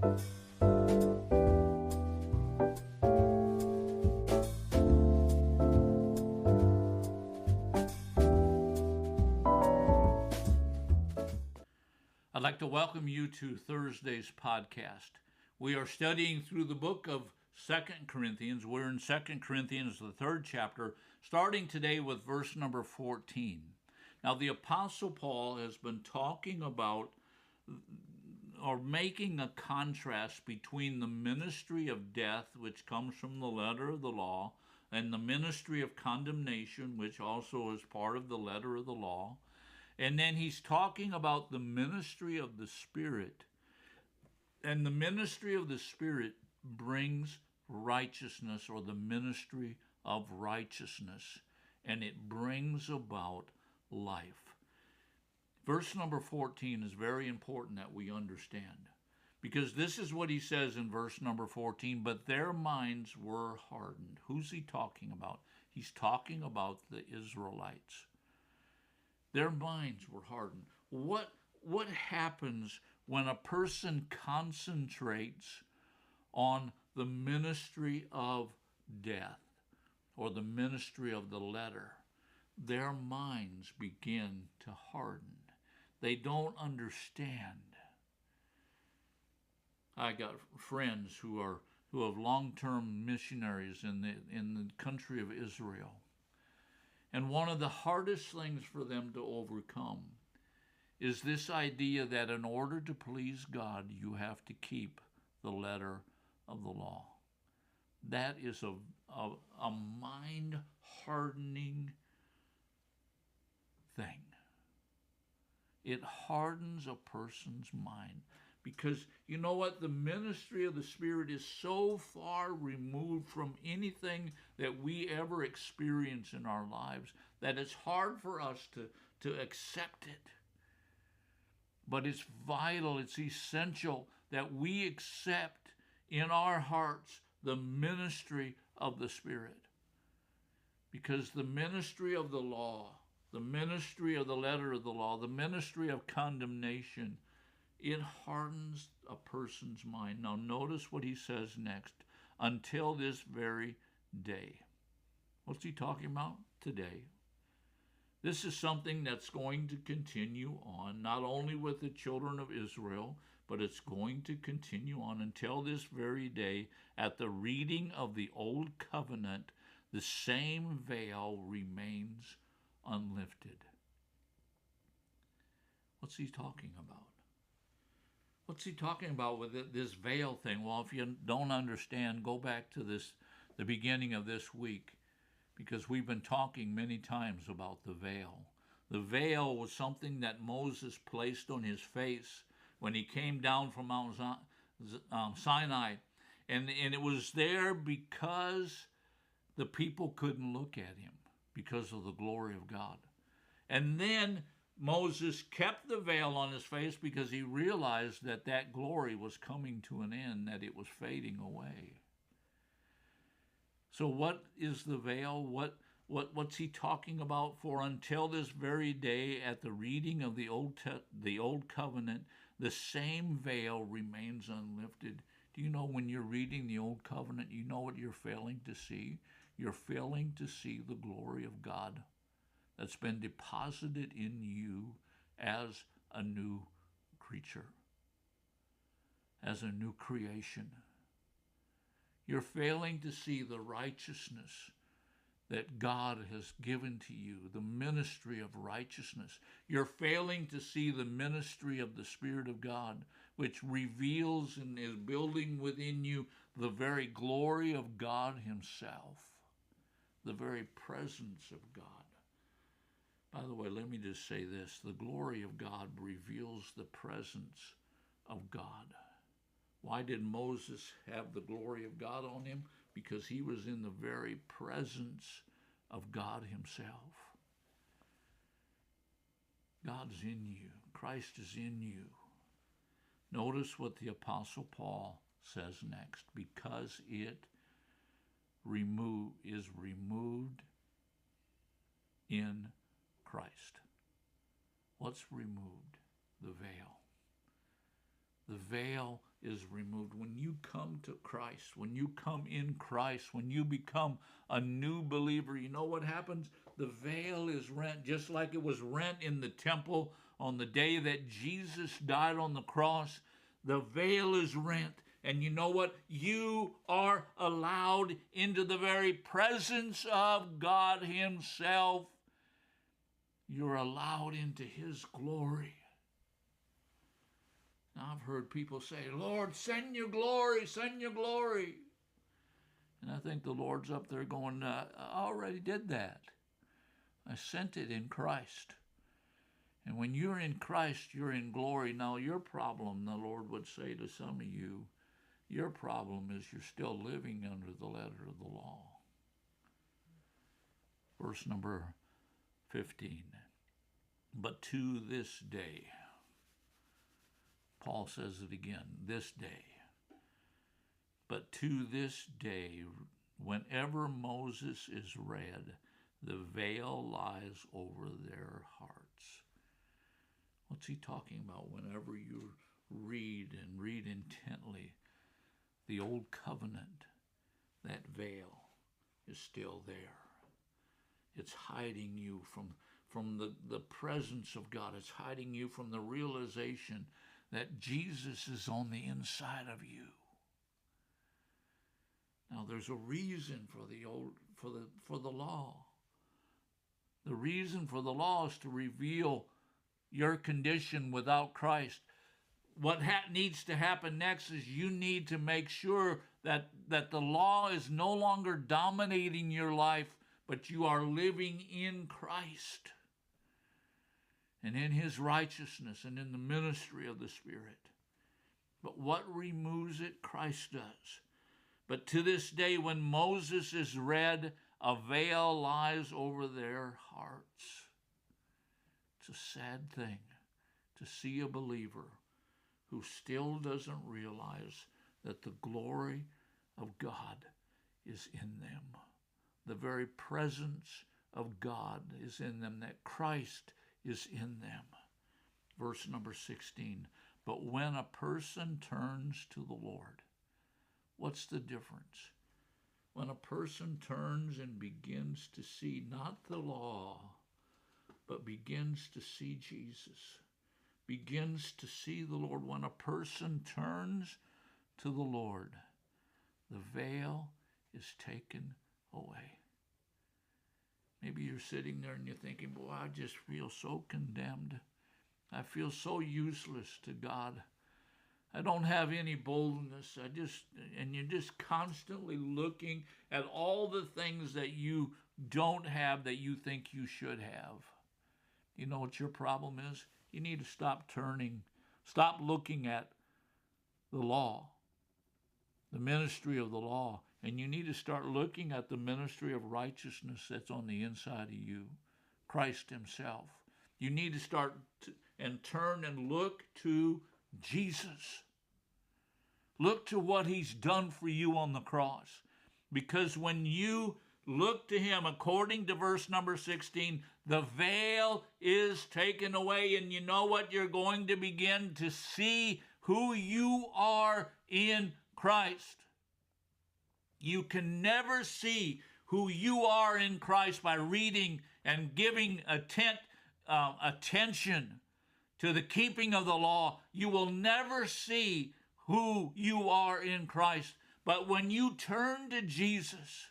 I'd like to welcome you to Thursday's podcast. We are studying through the book of 2 Corinthians. We're in 2 Corinthians, the 3rd chapter, starting today with verse number 14. Now, the Apostle Paul has been talking about or making a contrast between the ministry of death, which comes from the letter of the law, and the ministry of condemnation, which also is part of the letter of the law. And then he's talking about the ministry of the Spirit. And the ministry of the Spirit brings righteousness, or the ministry of righteousness, and it brings about life. Verse number 14 is very important that we understand, because this is what he says in verse number 14, but their minds were hardened. Who's he talking about? He's talking about the Israelites. Their minds were hardened. What happens when a person concentrates on the ministry of death, or the ministry of the letter? Their minds begin to harden. They don't understand. I got friends who have long-term missionaries in the country of Israel. And one of the hardest things for them to overcome is this idea that in order to please God, you have to keep the letter of the law. That is a mind-hardening thing. It hardens a person's mind. Because you know what? The ministry of the Spirit is so far removed from anything that we ever experience in our lives that it's hard for us to accept it. But it's vital, it's essential that we accept in our hearts the ministry of the Spirit. Because the ministry of the law, the ministry of the letter of the law, the ministry of condemnation, it hardens a person's mind. Now notice what he says next. Until this very day. What's he talking about? Today. This is something that's going to continue on, not only with the children of Israel, but it's going to continue on until this very day. At the reading of the Old Covenant, the same veil remains unlifted. What's he talking about? What's he talking about with this veil thing? Well, if you don't understand, go back to the beginning of this week, because we've been talking many times about the veil. The veil was something that Moses placed on his face when he came down from Mount Sinai, and it was there because the people couldn't look at him because of the glory of God. And then Moses kept the veil on his face because he realized that glory was coming to an end, that it was fading away. So what is the veil? What's he talking about? For until this very day, at the reading of the Old Covenant, the same veil remains unlifted. Do you know when you're reading the Old Covenant, you know what you're failing to see? You're failing to see the glory of God that's been deposited in you as a new creature, as a new creation. You're failing to see the righteousness that God has given to you, the ministry of righteousness. You're failing to see the ministry of the Spirit of God, which reveals and is building within you the very glory of God Himself, the very presence of God. By the way, let me just say this. The glory of God reveals the presence of God. Why did Moses have the glory of God on him? Because he was in the very presence of God Himself. God's in you. Christ is in you. Notice what the Apostle Paul says next. Because it is removed in Christ. What's removed? The veil. The veil is removed. When you come to Christ, when you come in Christ, when you become a new believer, you know what happens? The veil is rent, just like it was rent in the temple on the day that Jesus died on the cross. The veil is rent. And you know what? You are allowed into the very presence of God himself. You're allowed into his glory. Now, I've heard people say, Lord, send your glory, send your glory. And I think the Lord's up there going, I already did that. I sent it in Christ. And when you're in Christ, you're in glory. Now, your problem, the Lord would say to some of you, your problem is you're still living under the letter of the law. Verse number 15. But to this day, Paul says it again, this day. But to this day, whenever Moses is read, the veil lies over their hearts. What's he talking about? Whenever you read and read intently the old covenant, that veil is still there. It's hiding you from the presence of God. It's hiding you from the realization that Jesus is on the inside of you. Now, there's a reason for the law. The reason for the law is to reveal your condition without Christ. What needs to happen next is you need to make sure that the law is no longer dominating your life, but you are living in Christ and in his righteousness and in the ministry of the Spirit. But what removes it? Christ does. But to this day, when Moses is read, a veil lies over their hearts. It's a sad thing to see a believer who still doesn't realize that the glory of God is in them. The very presence of God is in them, that Christ is in them. Verse number 16. But when a person turns to the Lord, what's the difference? When a person turns and begins to see not the law, but begins to see Jesus, begins to see the Lord. When a person turns to the Lord, the veil is taken away. Maybe you're sitting there and you're thinking, boy, I just feel so condemned. I feel so useless to God. I don't have any boldness. And you're just constantly looking at all the things that you don't have that you think you should have. You know what your problem is? You need to stop looking at the law, the ministry of the law, and you need to start looking at the ministry of righteousness that's on the inside of you, Christ himself. You need to start and turn and look to Jesus. Look to what he's done for you on the cross. Because when you look to him, according to verse number 16, the veil is taken away, and you know what? You're going to begin to see who you are in Christ. You can never see who you are in Christ by reading and giving attention to the keeping of the law. You will never see who you are in Christ. But when you turn to Jesus,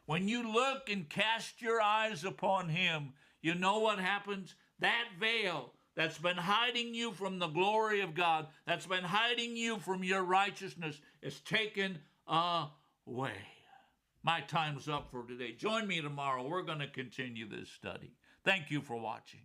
when you look and cast your eyes upon him, you know what happens? That veil that's been hiding you from the glory of God, that's been hiding you from your righteousness, is taken away. My time's up for today. Join me tomorrow. We're going to continue this study. Thank you for watching.